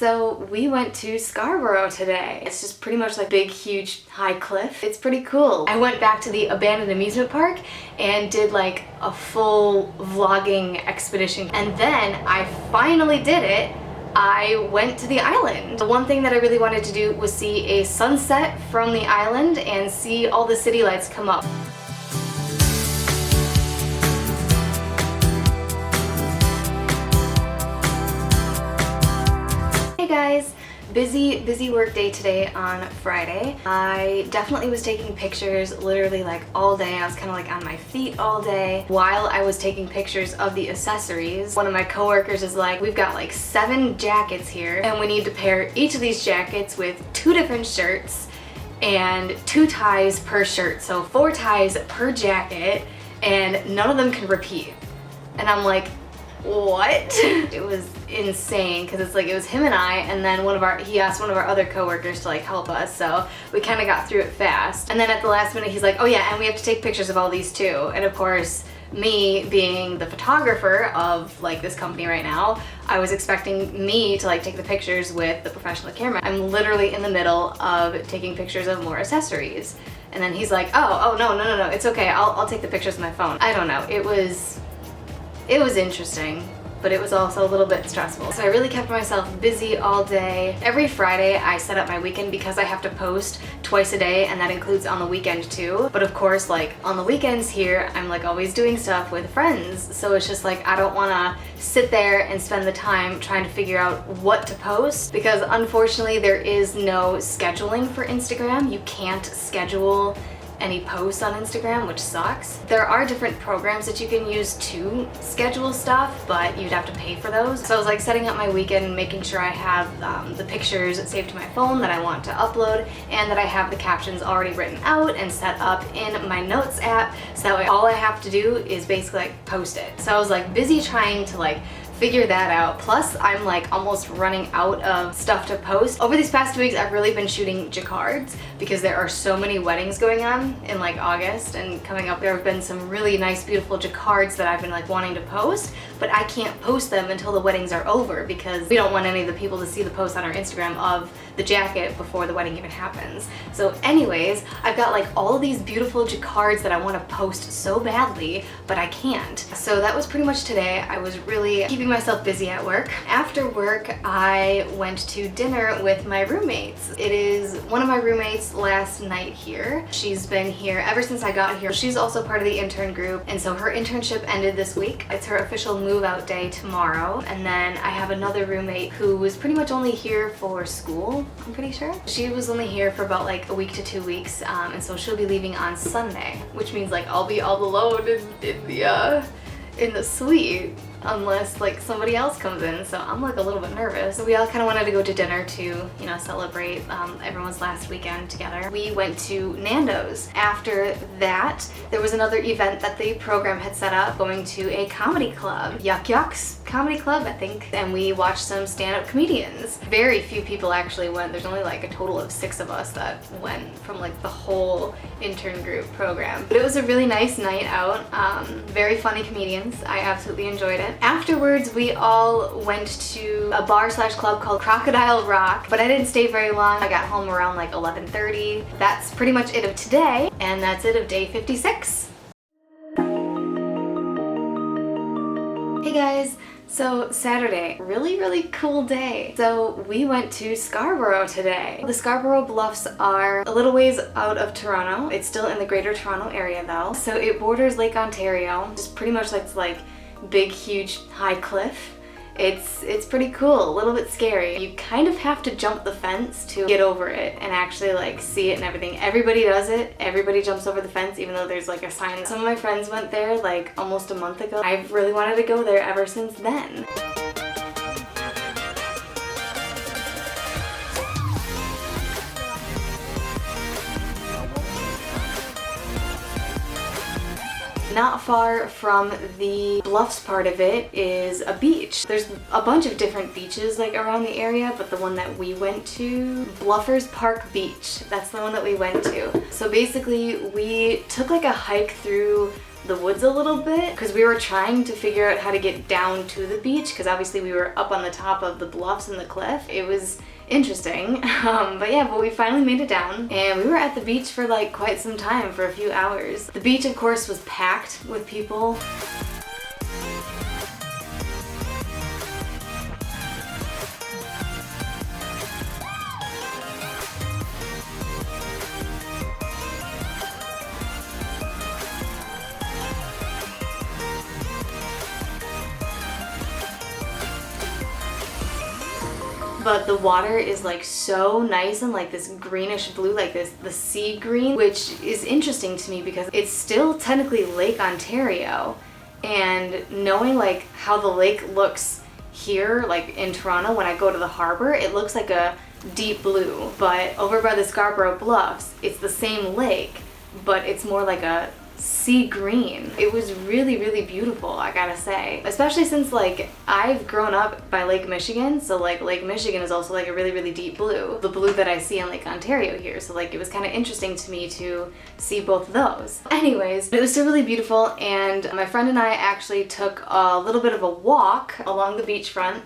So we went to Scarborough today. It's just pretty much like big, huge, high cliff. It's pretty cool. I went back to the abandoned amusement park and did like a full vlogging expedition. And then I finally did it. I went to the island. The one thing that I really wanted to do was see a sunset from the island and see all the city lights come up. Hey guys, busy work day today on Friday. I definitely was taking pictures literally like all day. I was kind of like on my feet all day while I was taking pictures of the accessories. One of my coworkers is like, we've got like 7 jackets here and we need to pair each of these jackets with 2 different shirts and 2 ties per shirt. So 4 ties per jacket and none of them can repeat. And I'm like, what? It was insane because it's like it was him and I, and then he asked one of our other coworkers to like help us, so we kind of got through it fast. And then at the last minute he's like, oh yeah, and we have to take pictures of all these too. And of course, me being the photographer of like this company right now, I was expecting me to like take the pictures with the professional camera. I'm literally in the middle of taking pictures of more accessories. And then he's like, oh no, it's okay, I'll take the pictures with my phone. I don't know, it was interesting, but it was also a little bit stressful. So I really kept myself busy all day. Every Friday I set up my weekend because I have to post twice a day, and that includes on the weekend too. But of course, like on the weekends here, I'm like always doing stuff with friends. So it's just like I don't wanna sit there and spend the time trying to figure out what to post, because unfortunately there is no scheduling for Instagram. You can't schedule any posts on Instagram, which sucks. There are different programs that you can use to schedule stuff, but you'd have to pay for those. So I was like setting up my weekend, making sure I have the pictures saved to my phone that I want to upload, and that I have the captions already written out and set up in my notes app, so that way all I have to do is basically like post it. So I was like busy trying to like figure that out. Plus I'm like almost running out of stuff to post. Over these past 2 weeks I've really been shooting jacquards because there are so many weddings going on in like August and coming up. There have been some really nice beautiful jacquards that I've been like wanting to post, but I can't post them until the weddings are over because we don't want any of the people to see the post on our Instagram of the jacket before the wedding even happens. So anyways, I've got like all of these beautiful jacquards that I want to post so badly, but I can't. So that was pretty much today. I was really keeping myself busy at work. After work, I went to dinner with my roommates. It is one of my roommates' last night here. She's been here ever since I got here. She's also part of the intern group, and so her internship ended this week. It's her official move out day tomorrow. And then I have another roommate who was pretty much only here for school, I'm pretty sure. She was only here for about like a week to 2 weeks, and so she'll be leaving on Sunday, which means like I'll be all alone in the suite unless like somebody else comes in, so I'm like a little bit nervous. So we all kind of wanted to go to dinner to, you know, celebrate everyone's last weekend together. We went to Nando's. After that, there was another event that the program had set up, going to a comedy club, Yuck Yucks Comedy Club, I think, and we watched some stand-up comedians. Very few people actually went. There's only like a total of 6 of us that went from like the whole intern group program. But it was a really nice night out. Very funny comedians. I absolutely enjoyed it. Afterwards, we all went to a bar/club called Crocodile Rock, but I didn't stay very long. I got home around like 11:30. That's pretty much it of today, and that's it of day 56. Hey guys, so Saturday, really cool day. So we went to Scarborough today. The Scarborough Bluffs are a little ways out of Toronto. It's still in the greater Toronto area though. So it borders Lake Ontario, just pretty much like big, huge, high cliff. It's pretty cool, a little bit scary. You kind of have to jump the fence to get over it and actually like see it and everything. Everybody does it. Everybody jumps over the fence even though there's like a sign. Some of my friends went there like almost a month ago. I've really wanted to go there ever since then. Not far from the bluffs part of it is a beach. There's a bunch of different beaches like around the area, but the one that we went to, Bluffers Park Beach, that's the one that we went to. So basically we took like a hike through the woods a little bit because we were trying to figure out how to get down to the beach because obviously we were up on the top of the bluffs and the cliff. It was interesting. But we finally made it down and we were at the beach for like quite some time, for a few hours. The beach of course was packed with people. But the water is like so nice and like this greenish blue, like the sea green, which is interesting to me because it's still technically Lake Ontario. And knowing like how the lake looks here, like in Toronto, when I go to the harbor, it looks like a deep blue. But over by the Scarborough Bluffs, it's the same lake, but it's more like a sea green. It was really, really beautiful, I gotta say. Especially since like I've grown up by Lake Michigan, so like Lake Michigan is also like a really, really deep blue. The blue that I see in Lake Ontario here. So like it was kind of interesting to me to see both of those. Anyways, it was still really beautiful and my friend and I actually took a little bit of a walk along the beachfront.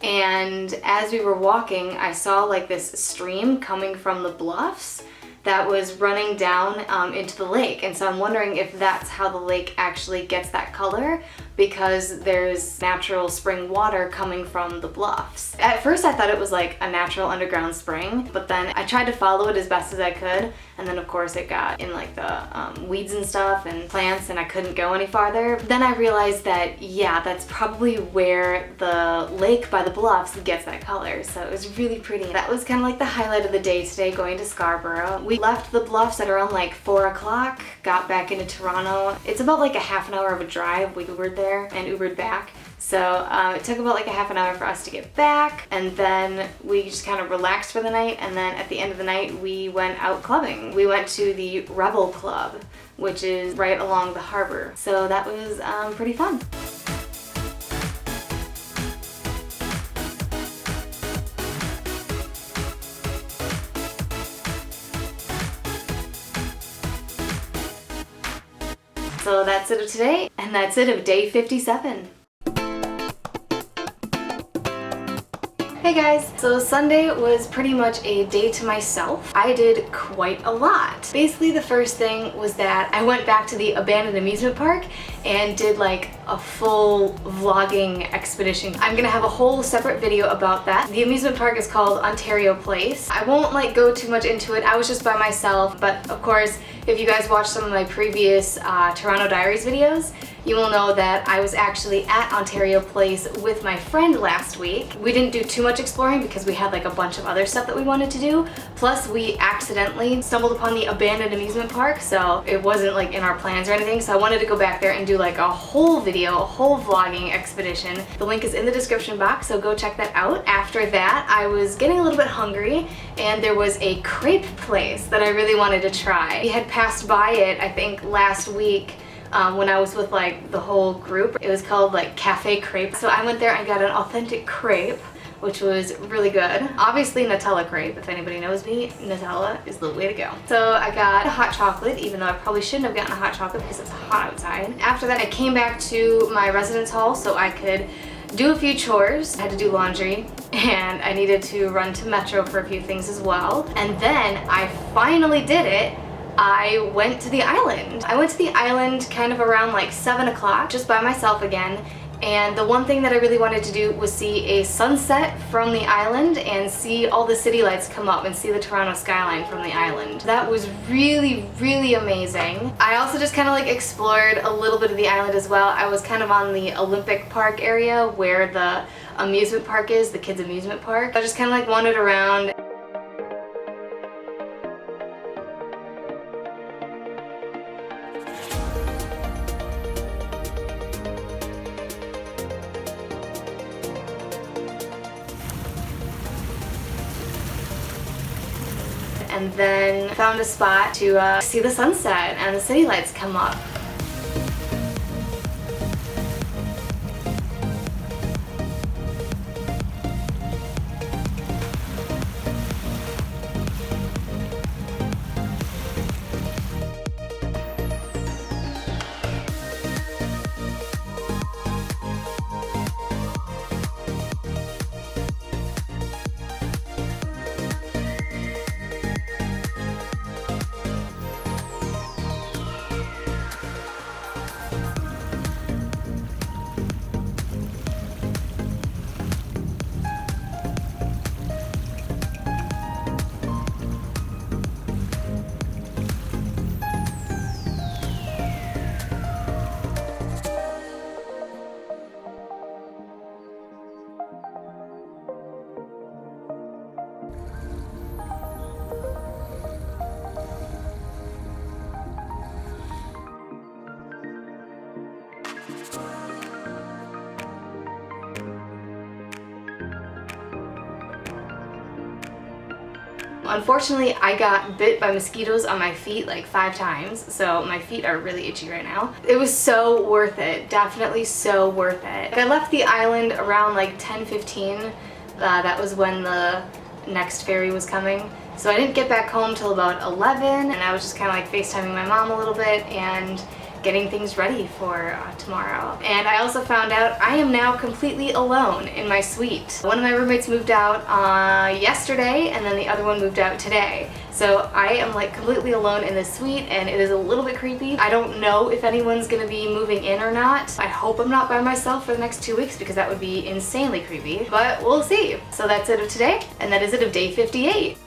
And as we were walking, I saw like this stream coming from the bluffs that was running down into the lake. And so I'm wondering if that's how the lake actually gets that color, because there's natural spring water coming from the bluffs. At first I thought it was like a natural underground spring, but then I tried to follow it as best as I could, and then of course it got in like the weeds and stuff and plants and I couldn't go any farther. Then I realized that yeah, that's probably where the lake by the bluffs gets that color, so it was really pretty. That was kind of like the highlight of the day today, going to Scarborough. We left the bluffs at around like 4 o'clock, got back into Toronto. It's about like a half an hour of a drive. We Ubered there and Ubered back. So it took about like a half an hour for us to get back, and then we just kind of relaxed for the night, and then at the end of the night we went out clubbing. We went to the Rebel Club, which is right along the harbor. So that was pretty fun. So that's it of today, and that's it of day 57. Hey guys, so Sunday was pretty much a day to myself. I did quite a lot. Basically the first thing was that I went back to the abandoned amusement park and did like a full vlogging expedition. I'm gonna have a whole separate video about that. The amusement park is called Ontario Place. I won't like go too much into it. I was just by myself, but of course if you guys watched some of my previous Toronto Diaries videos, you will know that I was actually at Ontario Place with my friend last week. We didn't do too much exploring because we had like a bunch of other stuff that we wanted to do. Plus we accidentally stumbled upon the abandoned amusement park, so it wasn't like in our plans or anything. So I wanted to go back there and do like a whole video, a whole vlogging expedition. The link is in the description box, so go check that out. After that, I was getting a little bit hungry and there was a crepe place that I really wanted to try. We had passed by it, I think last week, when I was with like the whole group. It was called like Cafe Crepe. So I went there and got an authentic crepe, which was really good. Obviously Nutella crepe, if anybody knows me, Nutella is the way to go. So I got a hot chocolate, even though I probably shouldn't have gotten a hot chocolate because it's hot outside. After that I came back to my residence hall so I could do a few chores. I had to do laundry and I needed to run to Metro for a few things as well. And then I finally did it. I went to the island. I went to the island kind of around like 7 o'clock, just by myself again. And the one thing that I really wanted to do was see a sunset from the island and see all the city lights come up and see the Toronto skyline from the island. That was really, really amazing. I also just kind of like explored a little bit of the island as well. I was kind of on the Olympic Park area where the amusement park is, the kids amusement park. I just kind of like wandered around. And then found a spot to see the sunset and the city lights come up. Unfortunately, I got bit by mosquitoes on my feet like 5 times, so my feet are really itchy right now. It was so worth it, definitely so worth it. I left the island around like 10:15. That was when the next ferry was coming. So I didn't get back home till about 11, and I was just kind of like FaceTiming my mom a little bit and getting things ready for tomorrow. And I also found out I am now completely alone in my suite. One of my roommates moved out yesterday, and then the other one moved out today. So I am like completely alone in this suite, and it is a little bit creepy. I don't know if anyone's gonna be moving in or not. I hope I'm not by myself for the next 2 weeks because that would be insanely creepy, but we'll see. So that's it of today, and that is it of day 58.